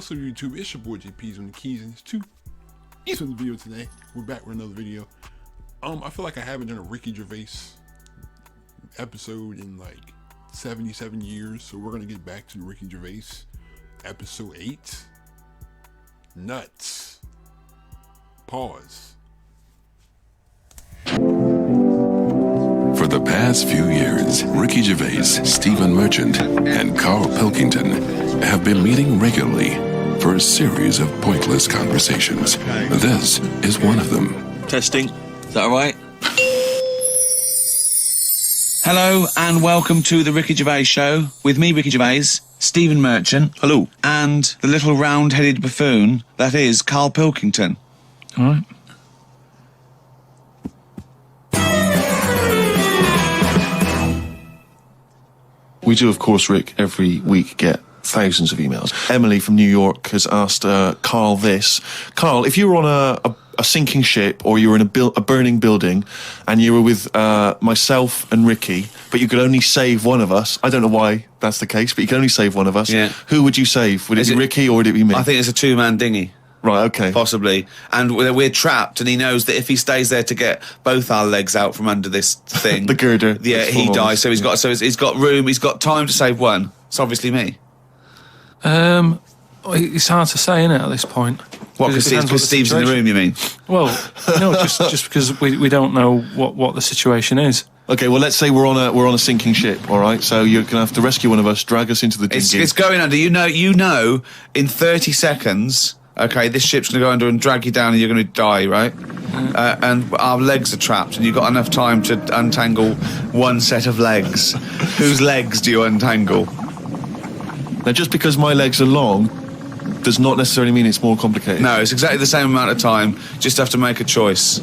What's up, YouTube? It's your boy JP's on the keys, and it's two East on the video today. We're back with another video. I feel like I haven't done a Ricky Gervais episode in like 77 years, so we're gonna get back to the Ricky Gervais episode 8. Nuts. Pause. For the past few years, Ricky Gervais, Stephen Merchant, and Carl Pilkington have been meeting regularly for a series of pointless conversations. This is one of them. Testing. Is that all right? Hello and welcome to the Ricky Gervais Show with me, Ricky Gervais, Stephen Merchant. Hello. And the little round-headed buffoon that is Carl Pilkington. All right. We do, of course, Rick, every week get thousands of emails. Emily from New York has asked Carl this. Carl, if you were on a sinking ship or you were in a burning building and you were with myself and Ricky, but you could only save one of us, I don't know why that's the case, but you could only save one of us, who would you save? Would it be Ricky or would it be me? I think it's a two-man dinghy. Right, okay. Possibly. And we're trapped, and he knows that if he stays there to get both our legs out from under this thing... the girder. Yeah, he dies. So he's got room, he's got time to save one. It's obviously me. It's hard to say, isn't it, at this point? What, because Steve's in the room, you mean? Well, no, just because we don't know what the situation is. Okay, well, let's say we're on a sinking ship, all right? So you're going to have to rescue one of us, drag us into the dinghy. It's going under. You know, in 30 seconds... Okay, this ship's going to go under and drag you down and you're going to die, right? And our legs are trapped and you've got enough time to untangle one set of legs. Whose legs do you untangle? Now, just because my legs are long does not necessarily mean it's more complicated. No, it's exactly the same amount of time. Just have to make a choice.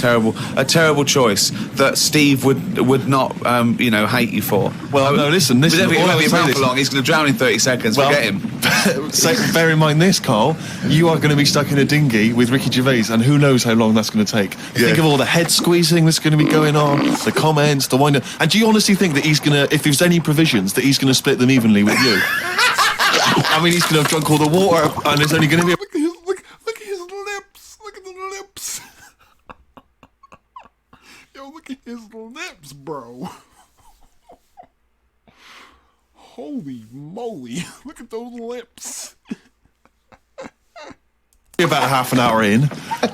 A terrible choice that Steve would not, hate you for. Well, no, listen. He won't be around for long. He's going to drown in 30 seconds. Well, forget him. So bear in mind this, Carl. You are going to be stuck in a dinghy with Ricky Gervais, and who knows how long that's going to take. Think of all the head squeezing that's going to be going on, the comments, the wind. And do you honestly think that he's going to, if there's any provisions, that he's going to split them evenly with you? I mean, he's going to have drunk all the water, and there's only going to be. Look at his lips. Look at the lips. Yo, look at his lips, bro. Holy moly. Look at those lips. About half an hour in,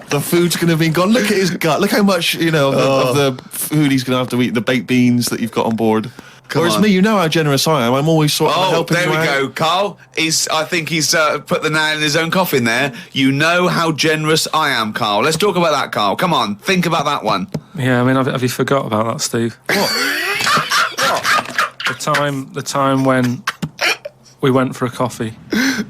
the food's going to be gone. Look at his gut. Look how much, of the food he's going to have to eat, the baked beans that you've got on board. Whereas me, you know how generous I am. I'm always sort of helping you out. Oh, there we go, Carl. I think he's put the nail in his own coffin there. You know how generous I am, Carl. Let's talk about that, Carl. Come on, think about that one. Yeah, I mean, have you forgot about that, Steve? What? The time when we went for a coffee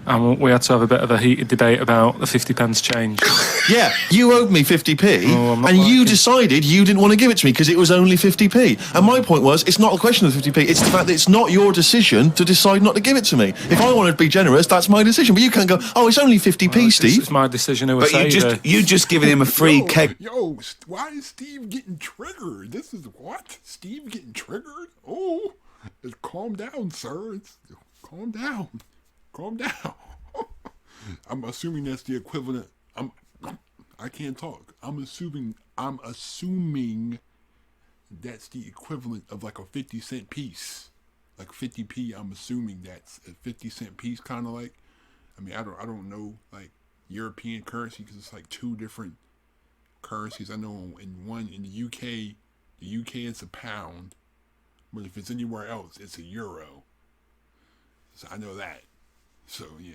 and we had to have a bit of a heated debate about the 50 pence change. Yeah, you owed me 50p, and you decided you didn't want to give it to me because it was only 50p. And my point was, it's not a question of 50p, it's the fact that it's not your decision to decide not to give it to me. If I wanted to be generous, that's my decision. But you can't go, oh, it's only 50p, Steve. It's my decision. But you just given him a free keg. Yo, why is Steve getting triggered? This is what? Steve getting triggered? Oh, calm down, sir. Calm down. Calm down. I'm assuming that's the equivalent. I can't talk. I'm assuming that's the equivalent of like a 50-cent piece. Like 50p, I'm assuming that's a 50-cent piece, kind of like. I mean, I don't know like European currency because it's like two different currencies. I know in the UK it's a pound, but if it's anywhere else, it's a euro. So I know that. So yeah.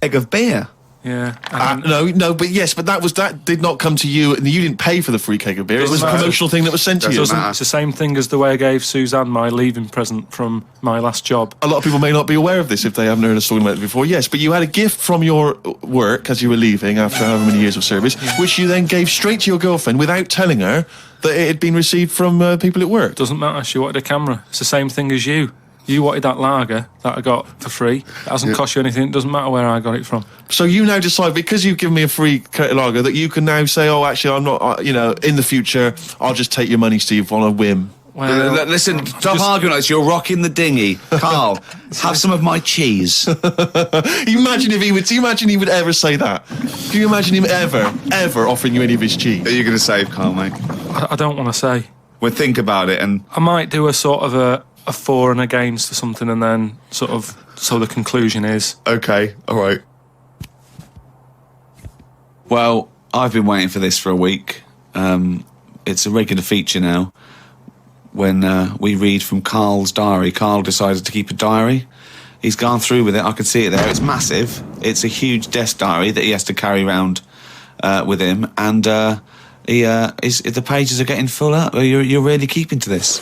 Egg of beer. Yeah. No, but that did not come to you, and you didn't pay for the free keg of beer. It was a promotional thing that was sent to you. It's the same thing as the way I gave Suzanne my leaving present from my last job. A lot of people may not be aware of this if they haven't heard us talking about it before. Yes, but you had a gift from your work as you were leaving after however many years of service, which you then gave straight to your girlfriend without telling her that it had been received from people at work. Doesn't matter. She wanted a camera. It's the same thing as you. You wanted that lager that I got for free. It hasn't cost you anything. It doesn't matter where I got it from. So you now decide, because you've given me a free lager, that you can now say, oh, actually, I'm not, in the future, I'll just take your money, Steve, on a whim. Well, Listen, stop arguing like this. You're rocking the dinghy. Carl, have some of my cheese. Imagine if he would. Do you imagine he would ever say that? Can you imagine him ever offering you any of his cheese? Are you going to save Carl, mate? I don't want to say. We'll think about it and... I might do a sort of a for and against or something, and then sort of so the conclusion is... Okay, all right. Well, I've been waiting for this for a week. It's a regular feature now. When we read from Carl's diary, Carl decided to keep a diary. He's gone through with it. I can see it there. It's massive. It's a huge desk diary that he has to carry around with him, and the pages are getting full up. You're really keeping to this,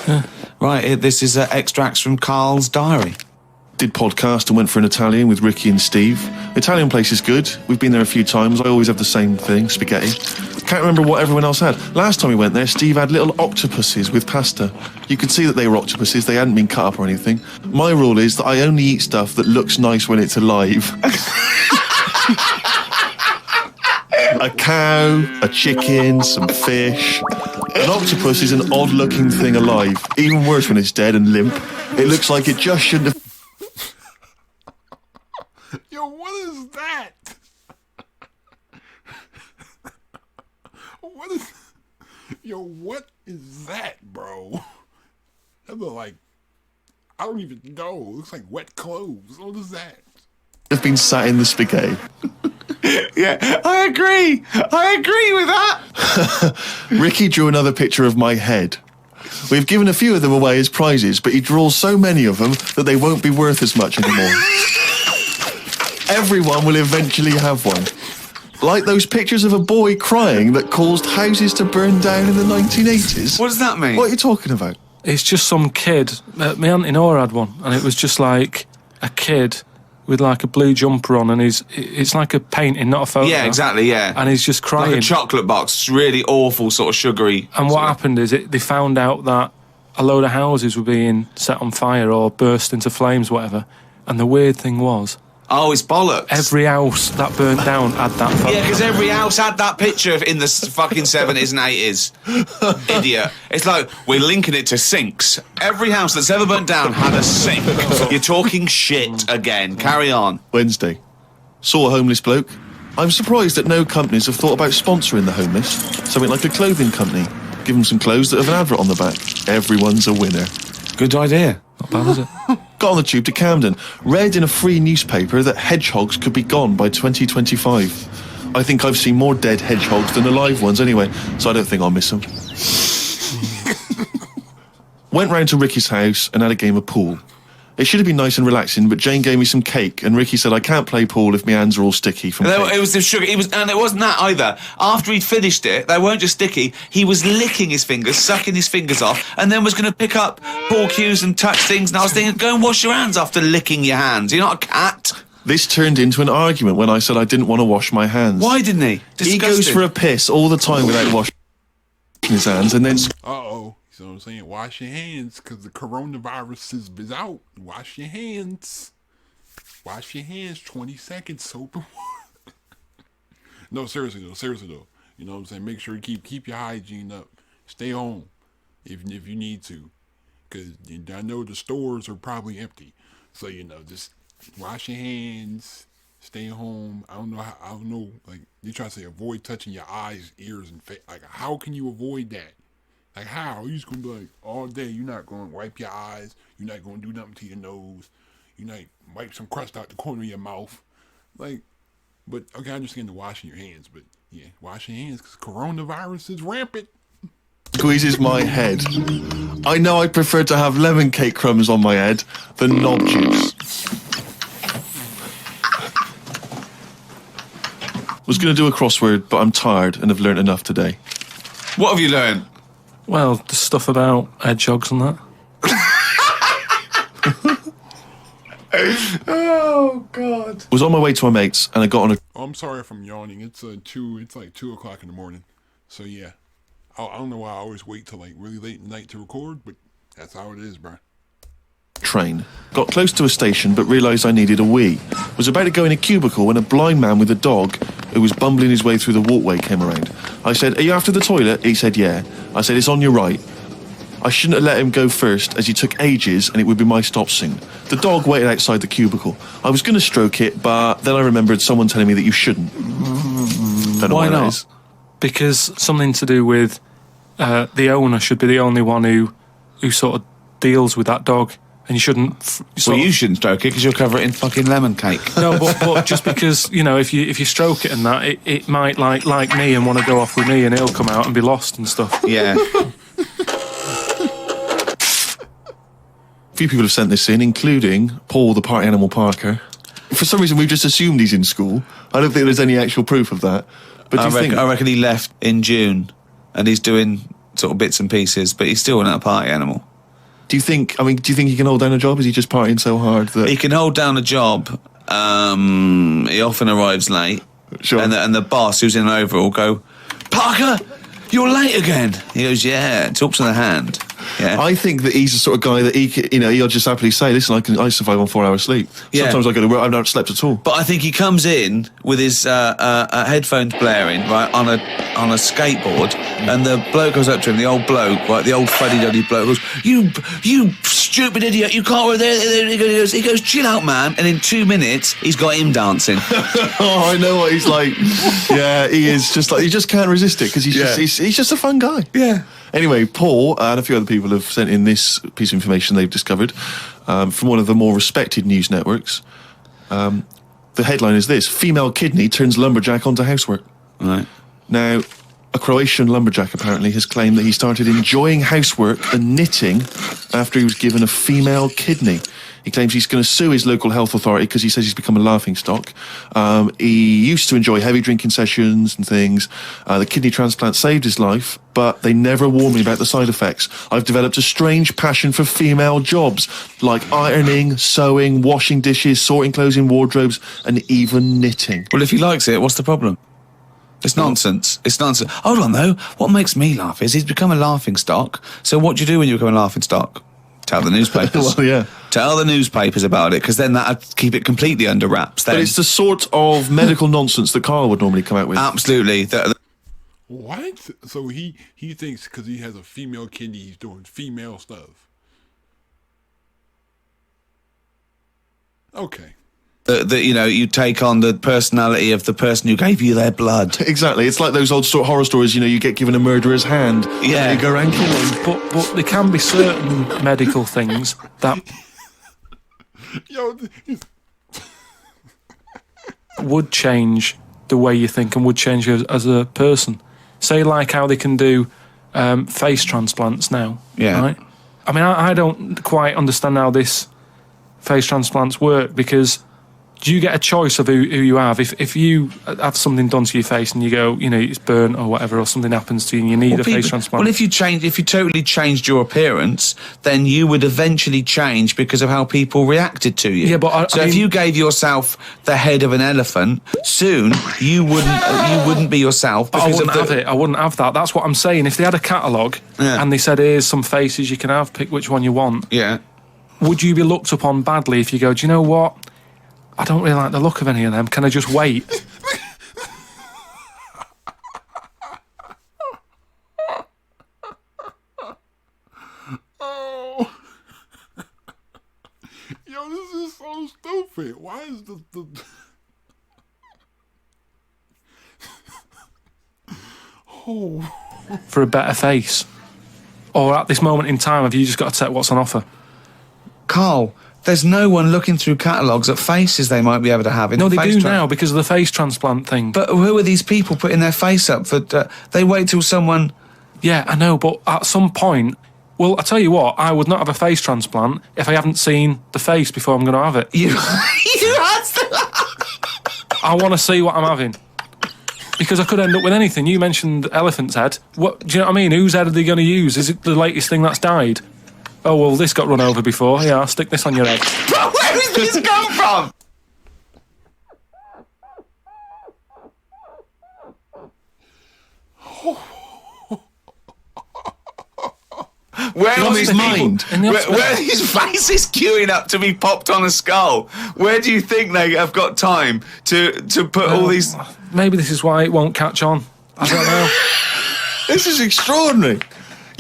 right? This is extracts from Carl's diary. Did podcast and went for an Italian with Ricky and Steve. The Italian place is good. We've been there a few times. I always have the same thing, spaghetti. Can't remember what everyone else had. Last time we went there, Steve had little octopuses with pasta. You could see that they were octopuses. They hadn't been cut up or anything. My rule is that I only eat stuff that looks nice when it's alive. A cow, a chicken, some fish. An octopus is an odd-looking thing alive. Even worse when it's dead and limp. It looks like it just shouldn't have... Yo, what is that? What is that, bro? That look like, I don't even know. It looks like wet clothes. What is that? ...have been sat in the spaghetti. Yeah, I agree with that. Ricky drew another picture of my head. We've given a few of them away as prizes, but he draws so many of them that they won't be worth as much anymore. Everyone will eventually have one. Like those pictures of a boy crying that caused houses to burn down in the 1980s. What does that mean? What are you talking about? It's just some kid. My auntie Nora had one, and it was just like a kid with like a blue jumper on, and it's like a painting, not a photo. Yeah, exactly, yeah. And he's just crying. Like a chocolate box, really awful, sort of sugary. And what happened is they found out that a load of houses were being set on fire or burst into flames, whatever. And the weird thing was... Oh, it's bollocks. Every house that burnt down had that photo. Yeah, because every house had that picture in the fucking 70s and 80s. Idiot. It's like, we're linking it to sinks. Every house that's ever burnt down had a sink. You're talking shit again. Carry on. Wednesday. Saw a homeless bloke. I'm surprised that no companies have thought about sponsoring the homeless. Something like a clothing company. Give them some clothes that have an advert on the back. Everyone's a winner. Good idea. Not bad, is it? Got on the tube to Camden. Read in a free newspaper that hedgehogs could be gone by 2025. I think I've seen more dead hedgehogs than alive ones anyway, so I don't think I'll miss them. Went round to Ricky's house and had a game of pool. It should have been nice and relaxing, but Jane gave me some cake, and Ricky said I can't play pool if my hands are all sticky from cake. It was the sugar. And it wasn't that either. After he'd finished it, they weren't just sticky. He was licking his fingers, sucking his fingers off, and then was going to pick up pool cues and touch things. And I was thinking, go and wash your hands after licking your hands. You're not a cat. This turned into an argument when I said I didn't want to wash my hands. Why didn't he? Disgusting. He goes for a piss all the time without washing his hands, and then... Uh-oh. You know what I'm saying? Wash your hands, because the coronavirus is out. Wash your hands. Wash your hands. 20 seconds, soap and water. No, seriously though. You know what I'm saying? Make sure you keep your hygiene up. Stay home if you need to. Because I know the stores are probably empty. So, just wash your hands. Stay home. I don't know. Like, you try to say avoid touching your eyes, ears, and face. Like, how can you avoid that? Like, how? You just gonna be like, all day, you're not gonna wipe your eyes, you're not gonna do nothing to your nose, you're not wipe some crust out the corner of your mouth. Like, but, okay, I understand the washing your hands, but, yeah, wash your hands, because coronavirus is rampant. Squeezes my head. I know I'd prefer to have lemon cake crumbs on my head than knob juice. Was going to do a crossword, but I'm tired and have learnt enough today. What have you learned? Well, the stuff about hedgehogs and that. Oh, God. Was on my way to my mates, and I got on a... Oh, I'm sorry if I'm yawning. It's like 2 o'clock in the morning. So, yeah. I don't know why I always wait till, like, really late at night to record, but that's how it is, bro. Train. Got close to a station, but realised I needed a wee. Was about to go in a cubicle when a blind man with a dog who was bumbling his way through the walkway came around. I said, "Are you after the toilet?" He said, "Yeah." I said, "It's on your right." I shouldn't have let him go first, as he took ages, and it would be my stop soon. The dog waited outside the cubicle. I was going to stroke it, but then I remembered someone telling me that you shouldn't. Don't know Why why that not? is. Because something to do with the owner should be the only one who sort of deals with that dog, and you shouldn't. You shouldn't stroke it because you'll cover it in fucking lemon cake. No, but just because if you stroke it and that, it might like me and want to go off with me, and he'll come out and be lost and stuff. Yeah. A few people have sent this in, including Paul, the party animal Parker. For some reason, we've just assumed he's in school. I don't think there's any actual proof of that. But I reckon he left in June, and he's doing sort of bits and pieces, but he's still not a party animal. do you think he can hold down a job? Is he just partying so hard that He can hold down a job. He often arrives late. Sure. And the boss, who's in an overall, go, Parker, you're late again. He goes, yeah, talks in the hand. Yeah. I think that he's the sort of guy that he'll just happily say, listen, I survive on 4 hours sleep. Yeah. Sometimes I go to work, I've not slept at all. But I think he comes in with his headphones blaring, right, on a skateboard, and the bloke goes up to him, the old bloke, right, the old fuddy-duddy bloke, goes, you stupid idiot, you can't work there. He goes, chill out, man, and in 2 minutes, he's got him dancing. Oh, I know what he's like. Yeah, he is just like, you just can't resist it, because he's just a fun guy. Yeah. Anyway, Paul and a few other people have sent in this piece of information they've discovered from one of the more respected news networks. The headline is this: female kidney turns lumberjack onto housework. Right. Now, a Croatian lumberjack apparently has claimed that he started enjoying housework and knitting after he was given a female kidney. He claims he's going to sue his local health authority because he says he's become a laughingstock. He used to enjoy heavy drinking sessions and things. The kidney transplant saved his life, but they never warned me about the side effects. I've developed a strange passion for female jobs, like ironing, sewing, washing dishes, sorting clothes in wardrobes, and even knitting. Well, if he likes it, what's the problem? It's nonsense. It's nonsense. Hold on, though. What makes me laugh is he's become a laughingstock. So what do you do when you become a laughingstock? Tell the newspapers. Well, yeah. Tell the newspapers about it, because then that'd keep it completely under wraps. Then. But it's the sort of medical nonsense that Carl would normally come out with. Absolutely. What? So he thinks because he has a female kidney, he's doing female stuff. Okay. You take on the personality of the person who gave you their blood. Exactly. It's like those old horror stories, you get given a murderer's hand. Yeah. And you go around killing. But there can be certain medical things that would change the way you think and would change you as a person. Say like how they can do face transplants now. Yeah. Right? I mean, I don't quite understand how this face transplants work, because do you get a choice of who you have? If you have something done to your face and you go, it's burnt or whatever, or something happens to you and you need a face transplant. Well, if you totally changed your appearance, then you would eventually change because of how people reacted to you. Yeah, but if you gave yourself the head of an elephant, soon you wouldn't be yourself. I wouldn't have it. I wouldn't have that. That's what I'm saying. If they had a catalogue and they said, here's some faces you can have, pick which one you want. Yeah. Would you be looked upon badly if you go, do you know what? I don't really like the look of any of them. Can I just wait? Oh. Yo, this is so stupid. Why is the... Oh. For a better face? Or at this moment in time, have you just got to take what's on offer? Carl, there's no one looking through catalogues at faces they might be able to have. No, they do now because of the face transplant thing. But who are these people putting their face up for? They wait till someone... Yeah, I know, but at some point... Well, I tell you what, I would not have a face transplant if I haven't seen the face before I'm going to have it. You had to... I want to see what I'm having. Because I could end up with anything. You mentioned elephant's head. What, do you know what I mean? Whose head are they going to use? Is it the latest thing that's died? Oh, well, this got run over before. Yeah, I'll stick this on your head. But where did this come from? Where On his mind. Where are these faces queuing up to be popped on a skull? Where do you think they have got time to put all these... Maybe this is why it won't catch on. I don't know. This is extraordinary.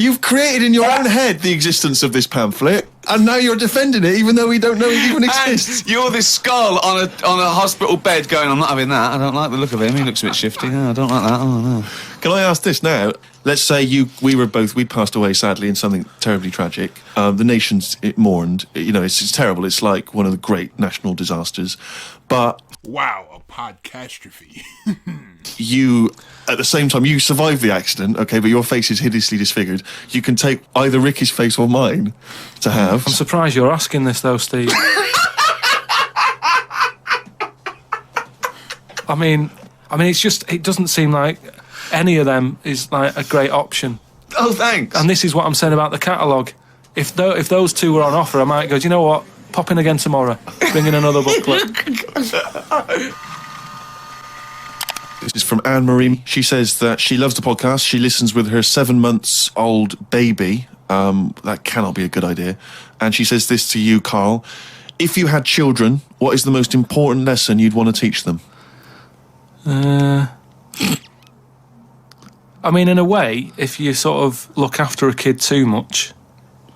You've created in your own head the existence of this pamphlet, and now you're defending it, even though we don't know it even exists. And you're this skull on a hospital bed going, I'm not having that. I don't like the look of him. He looks a bit shifty. No, I don't like that. Oh, no. Can I ask this now? Let's say we'd passed away sadly in something terribly tragic. The nation's mourned. You know, it's terrible. It's like one of the great national disasters. But wow, a podcastrophe. you, at the same time, you survived the accident, okay, but your face is hideously disfigured. You can take either Ricky's face or mine to have. I'm surprised you're asking this, though, Steve. I mean, it's just, it doesn't seem like any of them is like a great option. Oh, thanks. And this is what I'm saying about the catalogue. If those two were on offer, I might go, do you know what? Pop in again tomorrow. Bring in another booklet. This is from Anne-Marie. She says that she loves the podcast. She listens with her 7-month-old baby. That cannot be a good idea. And she says this to you, Carl. If you had children, what is the most important lesson you'd want to teach them? I mean, in a way, if you sort of look after a kid too much,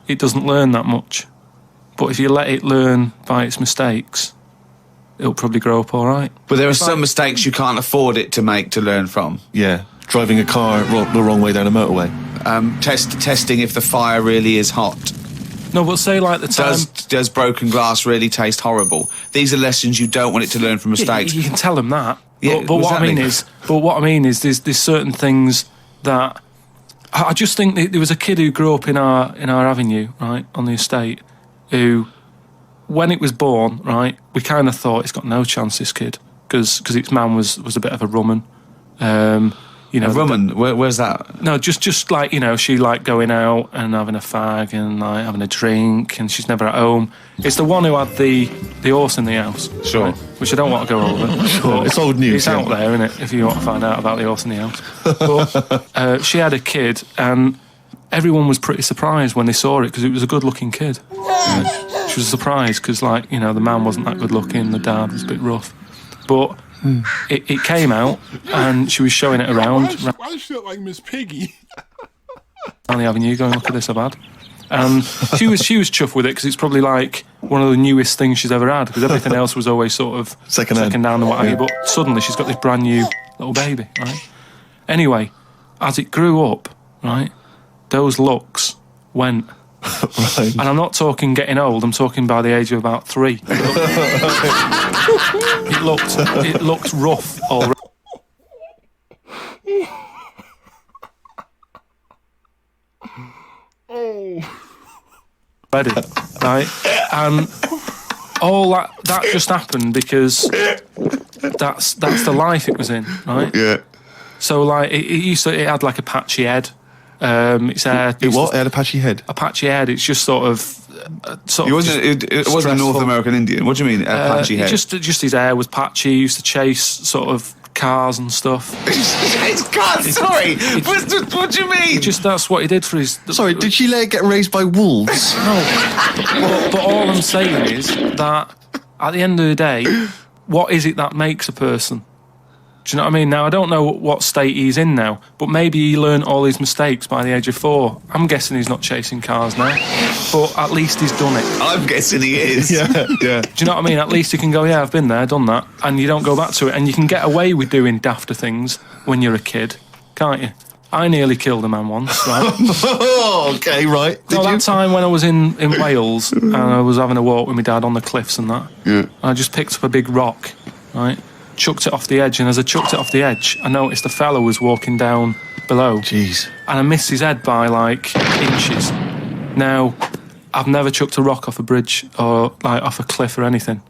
it doesn't learn that much. But if you let it learn by its mistakes, it'll probably grow up all right. But there are some mistakes you can't afford it to make to learn from. Yeah, driving a car the wrong way down a motorway. Testing if the fire really is hot. No, but say like the time... Does broken glass really taste horrible? These are lessons you don't want it to learn from mistakes. You can tell them that. Yeah, but what I mean is, there's certain things that I just think there was a kid who grew up in our avenue, right, on the estate, who, when it was born, right, we kind of thought it's got no chance, this kid, because its man was a bit of a rumman. You know, a rumman? Where's that? No, just like, you know, she like going out and having a fag and like having a drink, and she's never at home. It's the one who had the horse in the house. Sure. Right? Which I don't want to go over. Sure. It's old news. It's out there, isn't it, if you want to find out about the horse in the house. But she had a kid, and everyone was pretty surprised when they saw it, because it was a good-looking kid. Yeah. She was surprised because, like, you know, the man wasn't that good-looking, the dad was a bit rough. But it came out, and she was showing it around. Why does she look like Miss Piggy? On the avenue, going, look at this I've had. And she was chuffed with it, because it's probably like one of the newest things she's ever had, because everything else was always sort of second down and what have you. But suddenly she's got this brand new little baby, right? Anyway, as it grew up, right, those looks went. Right. And I'm not talking getting old, I'm talking by the age of about 3. It looked rough already. Right? And all that just happened because that's the life it was in, right? Yeah. So like it had like a patchy head. Its hair. It what? It had a patchy head. A patchy head. It's just sort of. It wasn't a North American Indian. What do you mean, a patchy head? Just his hair was patchy. He used to chase sort of cars and stuff. It's cars. Sorry. What do you mean? Just that's what he did for his. Sorry, did she let it get raised by wolves? No. But all I'm saying is that at the end of the day, what is it that makes a person? Do you know what I mean? Now, I don't know what state he's in now, but maybe he learned all his mistakes by the age of 4. I'm guessing he's not chasing cars now, but at least he's done it. I'm guessing he is. Yeah. Do you know what I mean? At least you can go, yeah, I've been there, done that, and you don't go back to it, and you can get away with doing dafter things when you're a kid, can't you? I nearly killed a man once, right? Oh, okay, right. That time when I was in Wales, and I was having a walk with my dad on the cliffs and that, yeah. I just picked up a big rock, right? Chucked it off the edge, and as I chucked it off the edge, I noticed a fella was walking down below. Jeez. And I missed his head by like inches. Now, I've never chucked a rock off a bridge or like off a cliff or anything.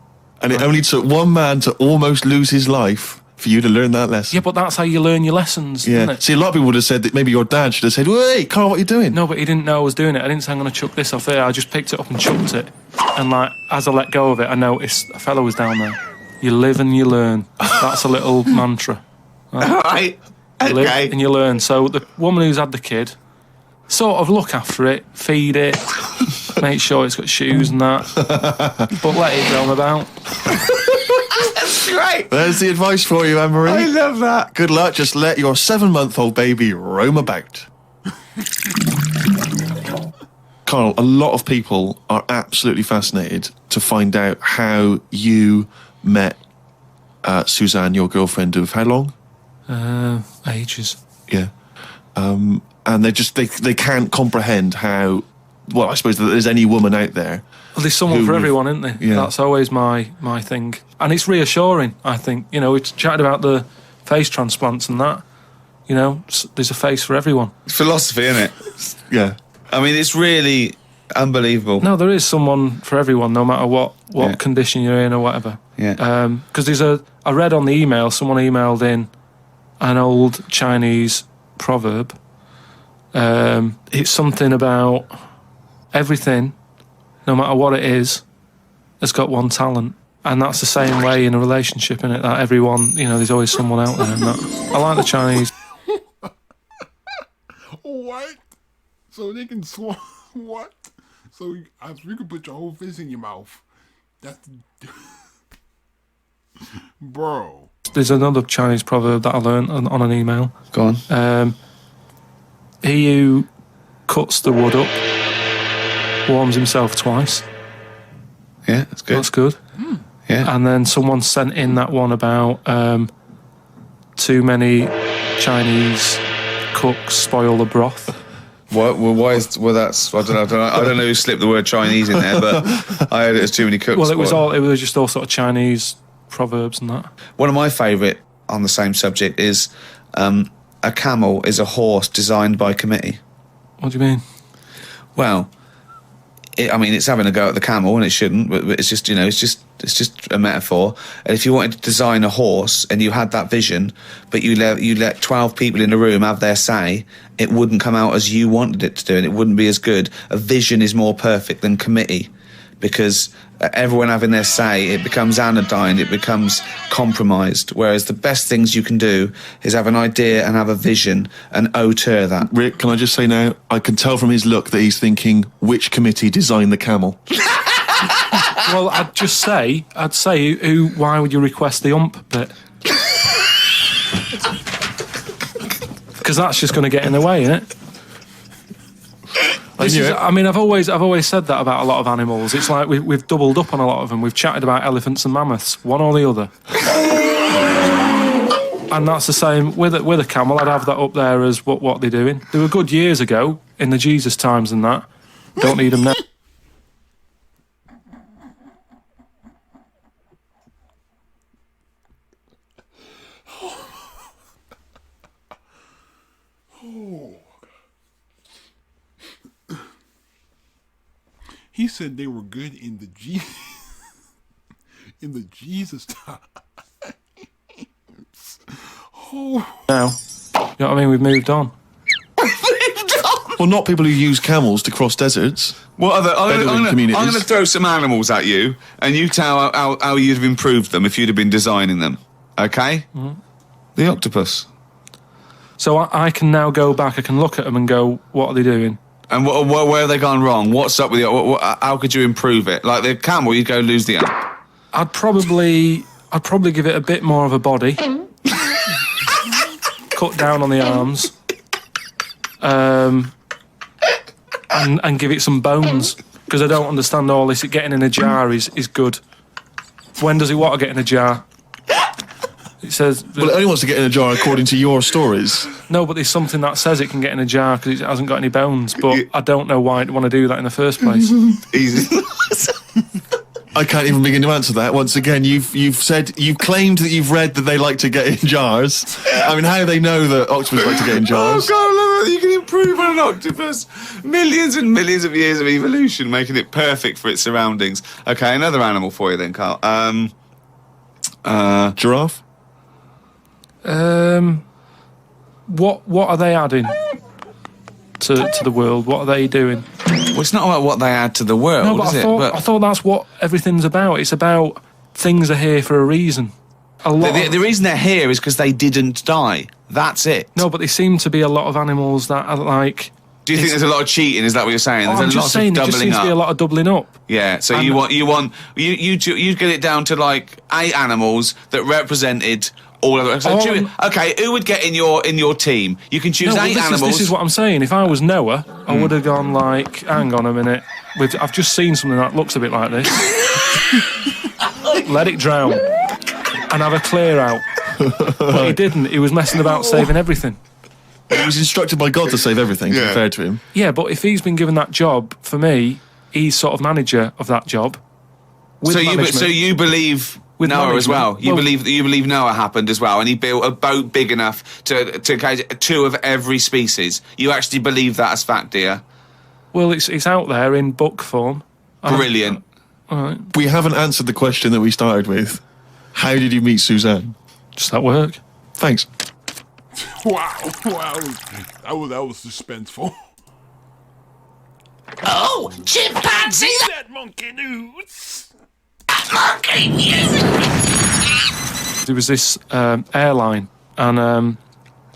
And it only took one man to almost lose his life for you to learn that lesson. Yeah, but that's how you learn your lessons, isn't it? See, a lot of people would have said that maybe your dad should have said, "Wait, Carl, what are you doing?" No, but he didn't know I was doing it. I didn't say I'm going to chuck this off here. I just picked it up and chucked it. And like, as I let go of it, I noticed a fella was down there. You live and you learn. That's a little mantra. Right? All right. You live and you learn. So the woman who's had the kid, sort of look after it, feed it, make sure it's got shoes and that, but let it roam about. That's great. There's the advice for you, Anne-Marie. I love that. Good luck. Just let your 7-month-old baby roam about. Carl, a lot of people are absolutely fascinated to find out how you met Suzanne, your girlfriend of how long? Ages. Yeah. And they can't comprehend how, well, I suppose that there's any woman out there. Well, there's someone for everyone, isn't there? Yeah. That's always my thing. And it's reassuring, I think. You know, we chatted about the face transplants and that. You know, there's a face for everyone. Philosophy, isn't it? Yeah. I mean, it's really unbelievable. No, there is someone for everyone, no matter what condition you're in or whatever. Yeah. Because I read on the email, someone emailed in an old Chinese proverb. It's something about everything, no matter what it is, has got one talent. And that's the same way in a relationship, isn't it? That everyone, you know, there's always someone out there. And that. I like the Chinese. What? So they can swallow. What? So you can put your whole fist in your mouth. That's. Bro. There's another Chinese proverb that I learned on an email. Go on. He who cuts the wood up warms himself twice. Yeah, that's good. That's good. Yeah. And then someone sent in that one about too many Chinese cooks spoil the broth. Why is that's I don't know who slipped the word Chinese in there, but I heard it as too many cooks. Well, it was just all sort of Chinese proverbs and that. One of my favourite on the same subject is a camel is a horse designed by committee. What do you mean? Well, it's having a go at the camel, and it shouldn't. But it's just, it's just a metaphor. And if you wanted to design a horse and you had that vision, but you let 12 people in the room have their say, it wouldn't come out as you wanted it to do, and it wouldn't be as good. A vision is more perfect than committee, because everyone having their say, it becomes anodyne, it becomes compromised. Whereas the best things you can do is have an idea and have a vision and auteur that. Rick, can I just say now, I can tell from his look that he's thinking, which committee designed the camel? Well, I'd say, why would you request the ump bit? Because that's just going to get in the way, isn't it? I've always said that about a lot of animals. It's like we've doubled up on a lot of them. We've chatted about elephants and mammoths, one or the other. And that's the same with a camel. I'd have that up there as what they're doing. They were good years ago in the Jesus times and that. Don't need them now. He said they were good in the Jesus times. Oh. Now, you know what I mean? We've moved on. Well, not people who use camels to cross deserts. What other? I'm communities. going to throw some animals at you, and you tell how you'd have improved them if you'd have been designing them. Okay? Mm-hmm. The octopus. So I can now go back. I can look at them and go, "What are they doing?" And where have they gone wrong? What's up with it? How could you improve it? Like the camel, you'd go lose the arm. I'd probably give it a bit more of a body. Cut down on the arms. And give it some bones, because I don't understand all this. Getting in a jar is good. When does it want to get in a jar? It says... Well, it only wants to get in a jar according to your stories. No, but there's something that says it can get in a jar because it hasn't got any bones, but I don't know why I'd want to do that in the first place. Easy. I can't even begin to answer that. Once again, you've claimed that you've read that they like to get in jars. I mean, how do they know that octopus like to get in jars? Oh, God, you can improve on an octopus. Millions and millions of years of evolution, making it perfect for its surroundings. Okay, another animal for you then, Carl. Giraffe? What are they adding to the world? What are they doing? Well, it's not about what they add to the world, No, but I thought that's what everything's about. It's about things are here for a reason. The reason they're here is because they didn't die. That's it. No, but there seem to be a lot of animals that are like... Do you think there's a lot of cheating? Is that what you're saying? There's I'm a just lot saying, of there just doubling seems to be a up. lot of doubling up. Yeah, so you get it down to like 8 animals that represented all of it. So okay, who would get in your team? You can choose 8 animals. This is what I'm saying. If I was Noah, I would have gone like, hang on a minute. I've just seen something that looks a bit like this. Let it drown and have a clear out. But he didn't. He was messing about saving everything. He was instructed by God to save everything, to be fair to him. Yeah, but if he's been given that job, for me, he's sort of manager of that job. So you believe with Noah as well? You believe Noah happened as well, and he built a boat big enough to catch 2 of every species. You actually believe that as fact, do you? Well, it's out there in book form. Brilliant. All right. We haven't answered the question that we started with. How did you meet Suzanne? Just at work. Thanks. Wow. That was suspenseful. Oh, chimpanzee! That monkey news. Monkey news! There was this airline, and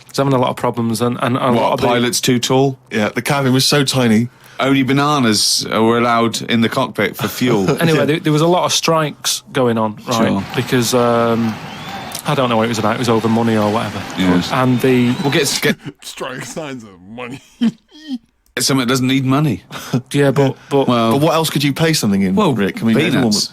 it's having a lot of problems, and a lot of Pilot's too tall? Yeah, the cabin was so tiny. Only bananas were allowed in the cockpit for fuel. Anyway, there was a lot of strikes going on, right? Sure. Because I don't know what it was about. It was over money or whatever. Yes. And We'll get Strike signs of money. something that doesn't need money. yeah, but But what else could you pay something in, Rick? I mean, peanuts.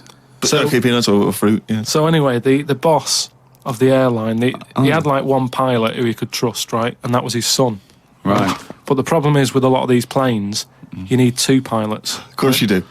Okay, peanuts or fruit, yeah. So anyway, the boss of the airline, he had like one pilot who he could trust, right? And that was his son. Right. But the problem is with a lot of these planes, you need 2 pilots. Of course you do.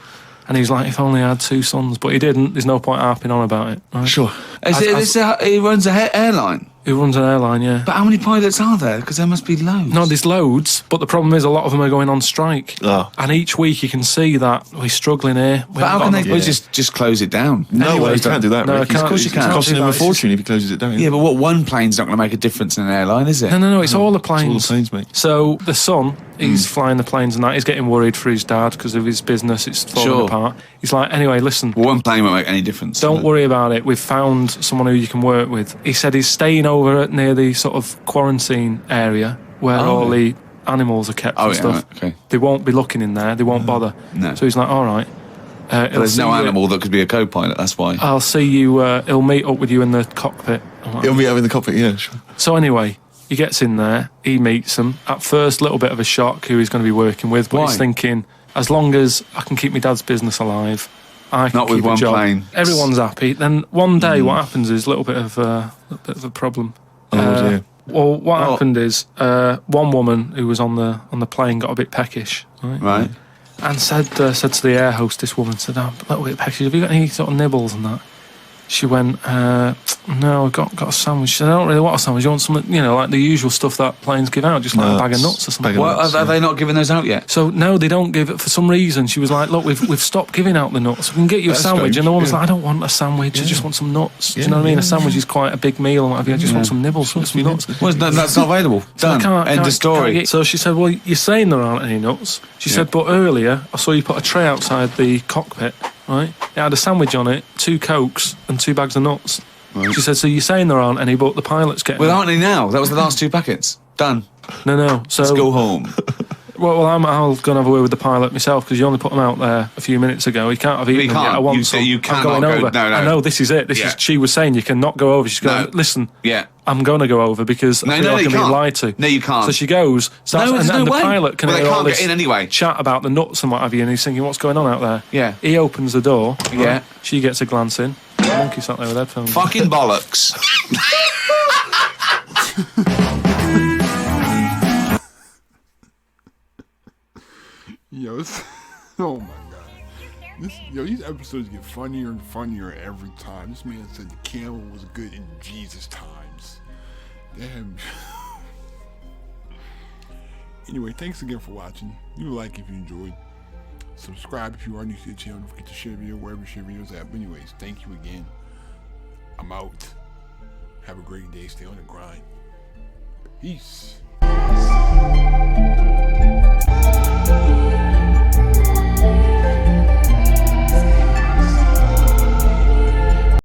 And he's like, if only I had 2 sons. But he didn't. There's no point harping on about it. Right? Sure. He runs an airline. Who runs an airline, yeah. But how many pilots are there? Because there must be loads. No, there's loads, but the problem is a lot of them are going on strike. Oh. And each week you can see that we're struggling here. But how can they just close it down? No way, you can't do that, No, Rick. can't. Of course you It's can't. costing him a It's just- fortune if he closes it down. Yeah, but one plane's not going to make a difference in an airline, is it? No, it's all the It's all planes. the planes, mate. So the son, he's flying the planes and that. He's getting worried for his dad because of his business. It's falling Sure. apart. He's like, anyway, listen, Well, one plane won't make any difference. don't worry about it. We've found someone who you can work with. He said he's staying over near the sort of quarantine area where all the animals are kept and stuff. Right, okay. They won't be looking in there. They won't bother. No. So he's like, all right. But there's no animal that could be a co-pilot, that's why. I'll see you. He'll meet up with you in the cockpit. He'll be having the cockpit, yeah, sure. So anyway, he gets in there. He meets them. At first, a little bit of a shock who he's going to be working with, but Why? he's thinking, as long as I can keep my dad's business alive, I can Not with keep a one job. plane. Everyone's happy. Then one day, what happens is a little bit of a problem. Oh, dear. Well, what happened is one woman who was on the plane got a bit peckish, Right. and said to the air hostess woman, said, "I'm a little bit peckish. Have you got any sort of nibbles and that?" She went, "No, I've got a sandwich." She said, "I don't really want a sandwich. You want something, like the usual stuff that planes give out, just like a bag of nuts or something." Are they not giving those out yet? So no, they don't give it for some reason. She was like, "Look, we've stopped giving out the nuts. We can get you a That's sandwich." strange, And the woman's yeah. like, "I don't want a sandwich. I just want some nuts." Do you Yeah, know what I mean? yeah, A sandwich is quite a big meal and what have you. I just want some nibbles, want some nuts. Well, that's not available. So I Done. End of story. get- So she said, "Well, you're saying there aren't any nuts." She said, "But earlier I saw you put a tray outside the cockpit, right? It had a sandwich on it, 2 Cokes and 2 bags of nuts." She said, "So you're saying there aren't any, but the pilot's getting Well, them." aren't they now? That was the last 2 packets. Done. No. So Let's go home. Well, I'll go and have a word with the pilot myself because you only put them out there a few minutes ago. He can't have eaten them can't. yet. I want You some. say you I'm cannot going go- over. no. I know this is it. She was saying you cannot go over. She's going, No. listen, Yeah. I'm going to go over because I feel like you I'm being can't. lied to. No, you can't. So she goes, starts, No, there's and no the way. pilot can Well, they hear all can't get this in anyway. chat about the nuts and what have you, and he's thinking, what's going on out there? Yeah. He opens the door. Yeah. She gets a glance in. The monkey sat there with headphones. Fucking bollocks. Oh my god. These episodes get funnier and funnier every time. This man said the camel was good in Jesus times. Damn. Anyway, thanks again for watching. Leave a like if you enjoyed. Subscribe if you are new to the channel. Don't forget to share video wherever you share videos at. But anyways, thank you again. I'm out. Have a great day. Stay on the grind. Peace.